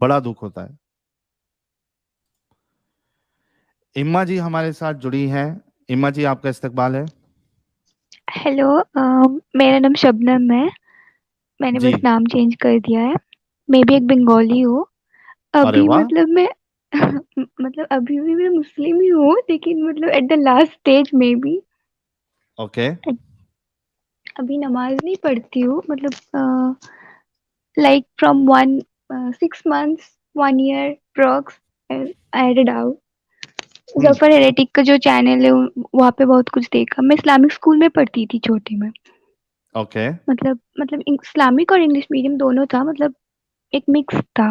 बड़ा दुख होता है। इम्मा जी हमारे साथ जुड़ी हैं। इम्मा जी, आपका इस्तकबाल है। हेलो। मेरा नाम शबनम है। मैंने जी। बस नाम चेंज कर दिया है। मैं भी एक बंगाली हूँ। अरे अभी वाह। मतलब मैं मतलब अभी भी मैं मुस्लिम ही हूँ, लेकिन मतलब एट द लास्ट स्टेज में भी ओके। अभी नमाज नहीं पढ़ती हूँ। मतलब like from one 6 months, 1 year प्रॉक्स I read out hmm. Zafar heretic का जो चैनल है वहाँ पे बहुत कुछ देखा। मैं इस्लामिक स्कूल में पढ़ती थी छोटे में। ओके। मतलब इस्लामिक और इंग्लिश मीडियम दोनों था, मतलब एक मिक्स था।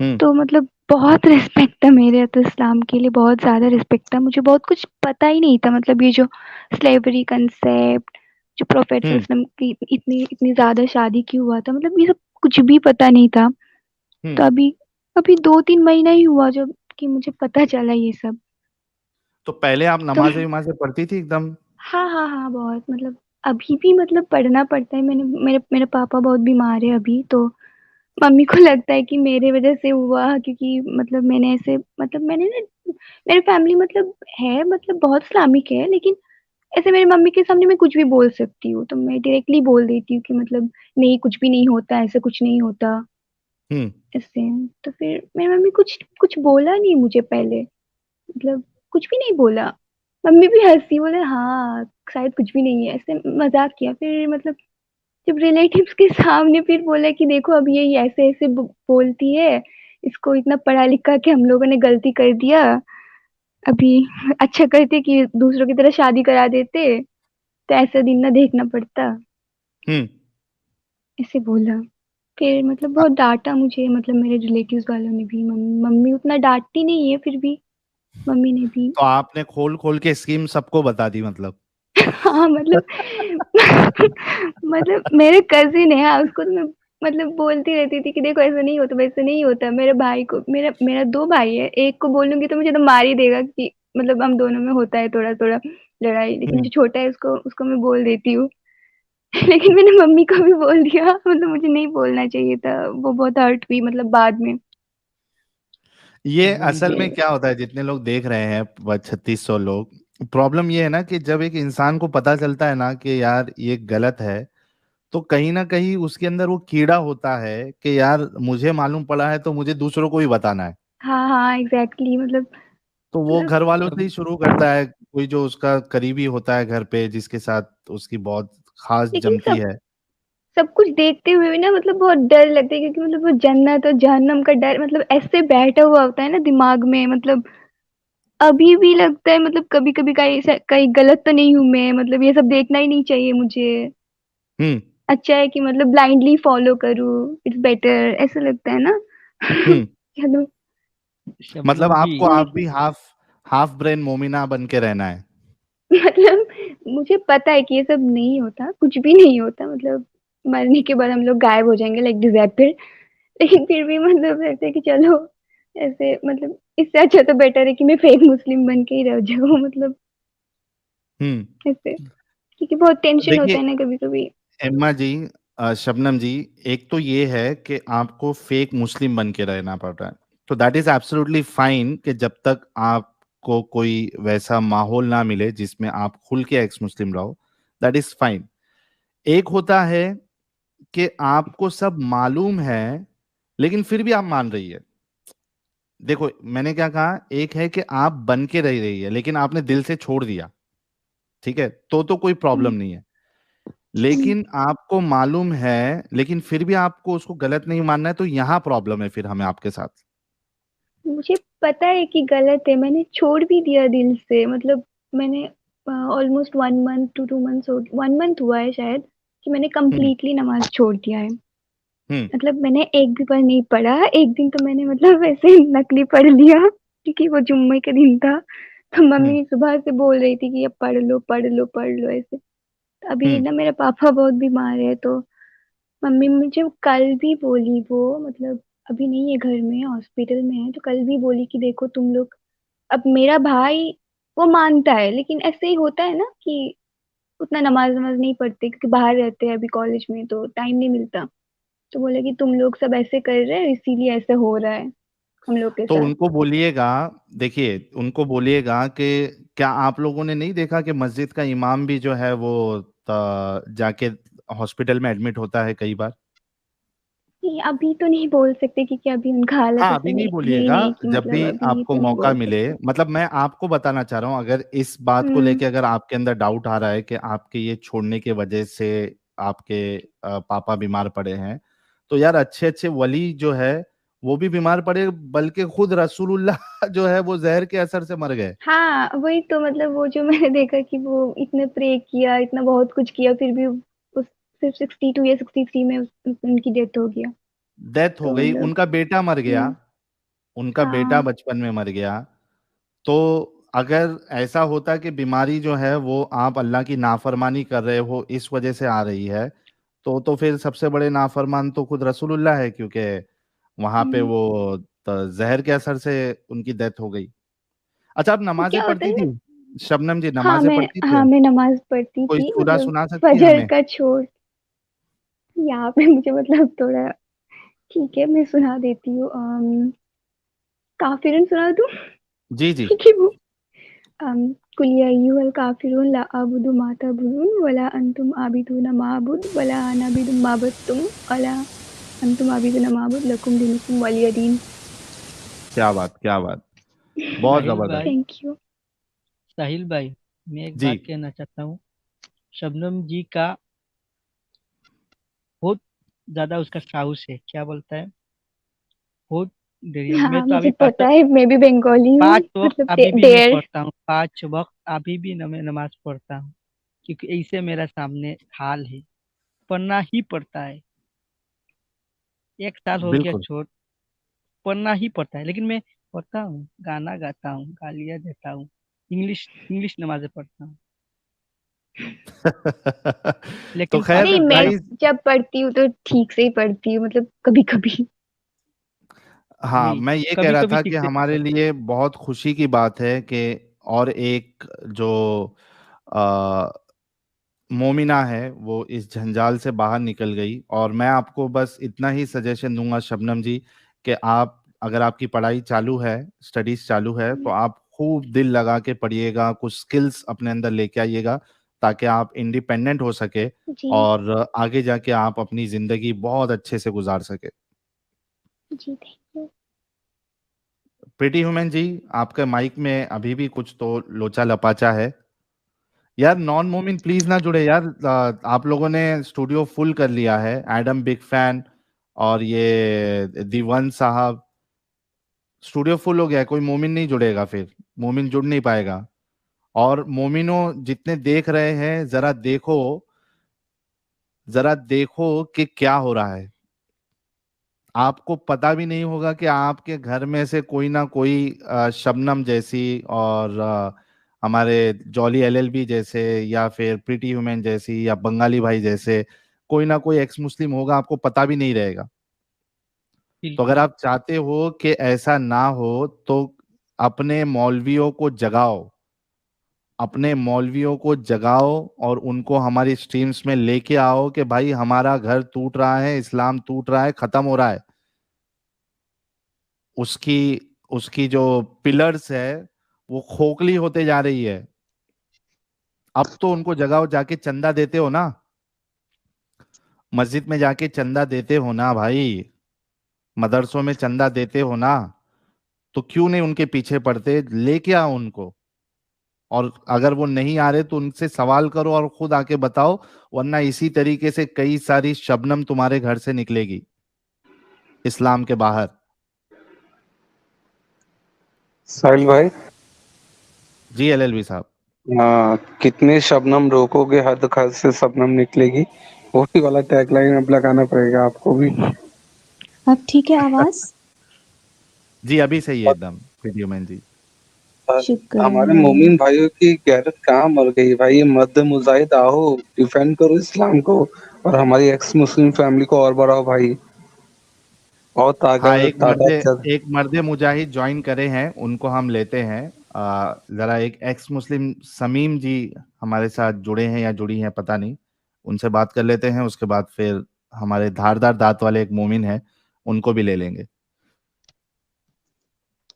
हम्म। तो मतलब बहुत रिस्पेक्ट था मेरे तो इस्लाम के लिए, बहुत ज़्यादा रिस्पेक्ट था। मुझे बहुत कुछ पता ही नहीं था, मतलब ये जो स्लेवरी कंसेप्ट, जो प्रोफेट हम्म। वसल्लम की इतनी इतनी ज़्यादा शादी क्यों हुआ था, मतलब ये सब कुछ भी पता नहीं था। हम्म। तो अभी अभी 2-3 महीना ही हुआ जब कि मुझे पता चला ये सब। तो पहले आप तो नमाजें वमाजें पढ़ती थी एकदम? हाँ, हाँ, हाँ, बहुत मतलब अभी भी मतलब पढ़ना पड़ता है। मैंने मेरे मेरे पापा बहुत बीमार है अभी, तो मम्मी को लगता है कि मेरे वजह से हुआ, क्योंकि मतलब मैंने ऐसे मतलब मैंने ना मेरी फैमिली मतलब है, मतलब बहुत इस्लामिक है, लेकिन ऐसे मेरी मम्मी के सामने मैं कुछ भी बोल सकती हूँ, तो मैं डायरेक्टली बोल देती हूँ कि मतलब नहीं, कुछ भी नहीं होता, ऐसा कुछ नहीं होता, हम्म। ऐसे। तो फिर मेरी मम्मी कुछ कुछ बोला नहीं मुझे पहले, मतलब कुछ भी नहीं बोला। मम्मी भी हंसी, बोले हाँ शायद कुछ भी नहीं है, ऐसे मजाक किया। फिर मतलब जब रिलेटिव्स के सामने फिर बोला कि देखो अब ये ऐसे ऐसे बोलती है, इसको इतना पढ़ा लिखा के हम लोगों ने गलती कर दिया, अभी अच्छा करते कि दूसरों की तरह शादी करा देते, तो ऐसा दिन ना देखना पड़ता, हम्म। ऐसे बोला। फिर मतलब अ- बहुत डांटा मुझे, मतलब मेरे रिलेटिव्स वालों ने भी। मम्मी उतना डांटती नहीं है, फिर भी मम्मी ने भी। तो आपने खोल खोल के स्कीम सबको बता दी मतलब? हाँ मतलब मतलब मेरे कजिन है, हाँ, उसको तो मैं मतलब बोलती रहती थी कि देखो ऐसा नहीं होता, वैसे नहीं होता। मेरे भाई को, मेरा मेरा दो भाई है, एक को बोलूंगी तो मुझे तो मार ही देगा कि मतलब हम दोनों में होता है थोड़ा थोड़ा लड़ाई, लेकिन हम्म। जो छोटा है उसको उसको मैं बोल देती हूँ। लेकिन मैंने मम्मी को भी बोल दिया, मतलब मुझे नहीं बोलना चाहिए था, वो बहुत हर्ट हुई मतलब बाद में। ये वो असल मुझे में क्या होता है, जितने लोग देख रहे हैं 3600 लोग, प्रॉब्लम ये है ना कि जब एक इंसान को पता चलता है ना कि यार ये गलत है, तो कहीं ना कहीं उसके अंदर वो कीड़ा होता है कि यार मुझे मालूम पड़ा है तो मुझे दूसरों को भी बताना है। हाँ, हाँ, एग्जैक्टली तो वो मतलब घर वालों से ही शुरू करता है, कोई जो उसका करीबी होता है घर पे, जिसके साथ उसकी बहुत खास लेकिन जमती सब है। सब कुछ देखते हुए भी ना मतलब बहुत डर लगता है, क्योंकि मतलब वो जन्नत और जहन्नम का डर मतलब ऐसे बैठा हुआ होता है ना दिमाग में। मतलब अभी भी लगता है, मतलब कभी कभी कहीं कहीं गलत तो नहीं हूं मैं, मतलब ये सब देखना ही नहीं चाहिए मुझे। हम्म। अच्छा है कि मतलब ब्लाइंडली फॉलो करूँ, इट्स बेटर, ऐसा लगता है ना। हम्म। चलो। मतलब शबनम जी आपको आप लेकिन भी हाफ हाफ ब्रेन मोमिना बन के रहना है। मतलब मुझे पता है कि ये सब नहीं होता, कुछ भी नहीं होता, मतलब मरने के बाद हम लोग गायब हो जाएंगे लाइक डिजेपियर। लेकिन फिर भी मतलब लगता है कि चलो ऐसे, मतलब इससे अच्छा तो बेटर है कि मैं फेक मुस्लिम बन के ही रह जाऊँ, मतलब हम्म। ऐसे, क्योंकि बहुत टेंशन होता देखिए है ना कभी कभी। एम्मा जी, शबनम जी, एक तो ये है कि आपको फेक मुस्लिम बन के रहना पड़ रहा है। तो दैट इज एब्सोल्युटली फाइन कि जब तक आपको कोई वैसा माहौल ना मिले जिसमें आप खुल के एक्स मुस्लिम रहो, दैट इज फाइन। एक होता है कि आपको सब मालूम है लेकिन फिर भी आप मान रही है। देखो मैंने क्या कहा, एक है कि आप बन के रह रही है लेकिन आपने दिल से छोड़ दिया, ठीक है, तो कोई प्रॉब्लम हम्म, नहीं है। लेकिन आपको मालूम है लेकिन फिर भी आपको उसको गलत नहीं मानना है, तो यहां प्रॉब्लम है फिर हमें आपके साथ। मुझे पता है कि गलत है, मैंने छोड़ भी दिया दिल से। मतलब मैंने almost 1 month to 2 months 1 month हुआ है शायद कि मैंने हम्म। कंप्लीटली नमाज छोड़ दिया है। हम्म। मतलब मैंने एक भी बार नहीं पढ़ा। एक दिन तो मैंने मतलब ऐसे नकली पढ़ लिया, क्योंकि वो जुम्मे के दिन था। तो हम्म। मम्मी सुबह से बोल रही थी कि अब पढ़ लो पढ़ लो पढ़ लो, ऐसे। तो अभी हम्म। ना मेरे पापा बहुत बीमार है, तो मम्मी मुझे कल भी बोली, वो मतलब अभी नहीं है, घर में हॉस्पिटल में है, तो कल भी बोली कि देखो तुम लोग, अब मेरा भाई वो मानता है, लेकिन ऐसे ही होता है ना कि उतना नमाज नमाज नहीं पढ़ते, क्योंकि बाहर रहते हैं अभी कॉलेज में, तो टाइम नहीं मिलता। तो बोले कि तुम लोग सब ऐसे कर रहे हो इसीलिए ऐसे हो रहा है हम लोग के तो साथ। उनको बोलिएगा, देखिए उनको बोलिएगा कि क्या आप लोगों ने नहीं देखा कि मस्जिद का इमाम भी जो है वो जाके हॉस्पिटल में एडमिट होता है कई बार। नहीं, अभी तो नहीं बोल सकते क्योंकि अभी उनका हालत हाँ, ऐसा अभी नहीं नहीं है ही बोलिएगा, नहीं कि जब मतलब भी अभी आपको तो नहीं मौका बोल मिले। सकते। मतलब मैं आपको बताना चाह रहा हूँ, अगर इस बात को हम्म। लेके अगर आपके अंदर डाउट आ रहा है कि आपके ये छोड़ने की वजह से आपके पापा बीमार पड़े हैं, तो यार अच्छे अच्छे वली जो है वो भी बीमार पड़े, बल्कि खुद रसूलुल्लाह जो है वो जहर के असर से मर गए। हाँ वही तो, मतलब वो जो मैंने देखा कि वो इतने प्रे किया, इतना बहुत कुछ किया, फिर भी उस सिर्फ 62 या 63 में उनकी डेथ हो गया। डेथ हो तो गई, मतलब उनका बेटा मर गया, उनका बेटा हाँ। बचपन में मर गया। तो अगर ऐसा होता कि बीमारी जो है वो आप अल्लाह की नाफरमानी कर रहे हो इस वजह से आ रही है, तो फिर सबसे बड़े नाफरमान तो खुद रसूलुल्लाह है, क्योंकि वहां पे हम्म, वो जहर के असर से उनकी डेथ हो गई। अच्छा, आप वो नमाजें क्या होता पढ़ती है ना। थी? शबनम जी, हाँ नमाजें मैं पढ़ती थी हाँ आप? मैं नमाज पढ़ती कोई थी, सूरा मतलब सुना सकती है फजर हमें? का छोड़। यहाँ पे मुझे मतलब थोड़ा, ठीक है मैं सुना देती हूँ। काफिरन सुना दूँ? जी जी। ठीक है वो। अम कुल या अय्युहल काफिरून ला अअबुदु मा तअबुदून वला अंतुम आबिदूना मा अबुद वला अना आबिदुम मा अबदतुम वला अंतुम आबिदूना मा अबुद लकुम दीनुकुम वलिय दीन। क्या बात, क्या बात, बहुत साहिल जबरदस्त। भाई, थैंक यू। साहिल भाई, मैं एक जी। बात कहना चाहता हूँ। शबनम जी का बहुत ज्यादा उसका साहस है, क्या बोलता है, बहुत देरी है। मैं हाँ तो मुझे अभी पता है, मैं भी बंगाली हूँ। 5 वक्त मतलब अभी भी मैं डेढ़। पढ़ता हूँ, 5 वक्त अभी भी मैं नमाज पढ़ता हूँ, क्योंकि ऐसे मेरा सामने हाल है, पढ़ना ही पड़ता है। 1 साल हो गया बिल्कुल। छोड़, पढ़ना ही पड़ता है, लेकिन मैं पढ़ता हूँ, गाना गाता हूँ, गालियाँ देता हूँ, इंग्लिश इंग्लिश नमाजें पढ़ता हूँ, तो लेकिन खैर नहीं, मैं पढ़ भाई, जब पढ़ती हूँ तो ठीक से ही पढ़ती हूँ, मतलब कभी कभी। हाँ, वही, मैं ये कह कभी रहा कभी था ठीक कि से नहीं हमारे पढ़ता। लिए बहुत खुशी की बात है कि और एक जो आ, मोमिना है वो इस जंजाल से बाहर निकल गई। और मैं आपको बस इतना ही सजेशन दूंगा शबनम जी, कि आप, अगर आपकी पढ़ाई चालू है, स्टडीज चालू है, तो आप खूब दिल लगा के पढ़िएगा, कुछ स्किल्स अपने अंदर लेके आइएगा, ताकि आप इंडिपेंडेंट हो सके जी। और आगे जाके आप अपनी जिंदगी बहुत अच्छे से गुजार सके। जी थैंक यू। प्रीटी ह्यूमन जी, आपके माइक में अभी भी कुछ तो लोचा लपाचा है। यार नॉन मोमिन प्लीज ना जुड़े यार, आप लोगों ने स्टूडियो फुल कर लिया है, एडम बिग फैन और ये दीवान साहब, स्टूडियो फुल हो गया है, कोई मोमिन नहीं जुड़ेगा फिर, मोमिन जुड़ नहीं पाएगा। और मोमिनो जितने देख रहे हैं, जरा देखो कि क्या हो रहा है। आपको पता भी नहीं होगा कि आपके घर में से कोई ना कोई शबनम जैसी और हमारे जॉली एलएलबी जैसे या फिर प्रीटी ह्यूमन जैसी या बंगाली भाई जैसे कोई ना कोई एक्स मुस्लिम होगा, आपको पता भी नहीं रहेगा। तो अगर बिल्कुल। आप चाहते हो कि ऐसा ना हो, तो अपने मौलवियों को जगाओ, अपने मौलवियों को जगाओ और उनको हमारी स्ट्रीम्स में लेके आओ कि भाई हमारा घर टूट रहा है, इस्लाम टूट रहा है, खत्म हो रहा है। उसकी उसकी जो पिलर्स है वो खोखली होते जा रही है। अब तो उनको जगाओ, जाके चंदा देते हो ना, मस्जिद में जाके चंदा देते हो ना भाई, मदरसों में चंदा देते हो ना, तो क्यों नहीं उनके पीछे पड़ते, लेके आओ उनको। और अगर वो नहीं आ रहे तो उनसे सवाल करो और खुद आके बताओ, वरना इसी तरीके से कई सारी शबनम तुम्हारे घर से निकलेगी इस्लाम के बाहर। साहिल भाई, जी एलएलबी साहब। हाँ, कितने शबनम रोकोगे हद हद से शबनम निकलेगी। वही वाला टैगलाइन अब लगाना पड़ेगा आपको भी। अब ठीक है आवाज? जी अभी सही है एकदम वीडियो मैन जी। शुक्र हमारे है। मोमिन भाइयों की गैरत कहाँ मर गई भाई, ये मर्द मुजाहिद आओ, डिफेंड करो इस्लाम को और हमारी एक्स मुस्लिम फैमिली को और बढ़ाओ भाई। और हाँ, ताकत तादाद ज्यादा। एक मर्दे मुजाहिद ज्वाइन करे हैं, उनको हम लेते हैं। जरा एक एक्स मुस्लिम समीम जी हमारे साथ जुड़े हैं या जुड़ी हैं पता नहीं, उनसे बात कर लेते हैं, उसके बाद फिर हमारे धारदार दांत वाले एक मोमिन है, उनको भी ले लेंगे।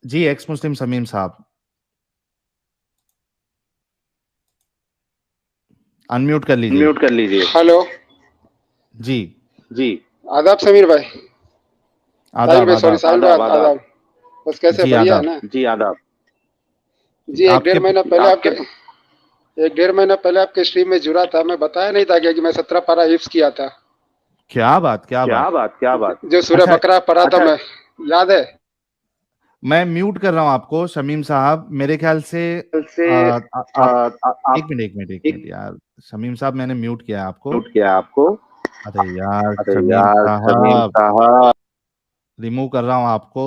जी एक्स मुस्लिम समीम साहब, अनम्यूट कर लीजिए। हेलो जी जी, आदाब समीर भाई। साहिल आदाब भाई, सॉरी साहिल भाई, आदाब। बस कैसे, जी बढ़िया है आदाब। ना? जी आदाब। जी, एक आपके डेढ़ महीना पहले आपके स्ट्रीम में जुड़ा था। मैं बताया नहीं था कि मैं 17 पारा हिफ्स किया था, क्या बात क्या बात। जो सूरह अच्छा, बकरा पढ़ा था मैं, याद है? मैं म्यूट कर रहा हूँ आपको शमीम साहब, मेरे ख्याल से एक मिनट यार, शमीम साहब मैंने म्यूट किया है आपको। अरे यार शमीम साहब, रिमूव कर रहा हूँ आपको।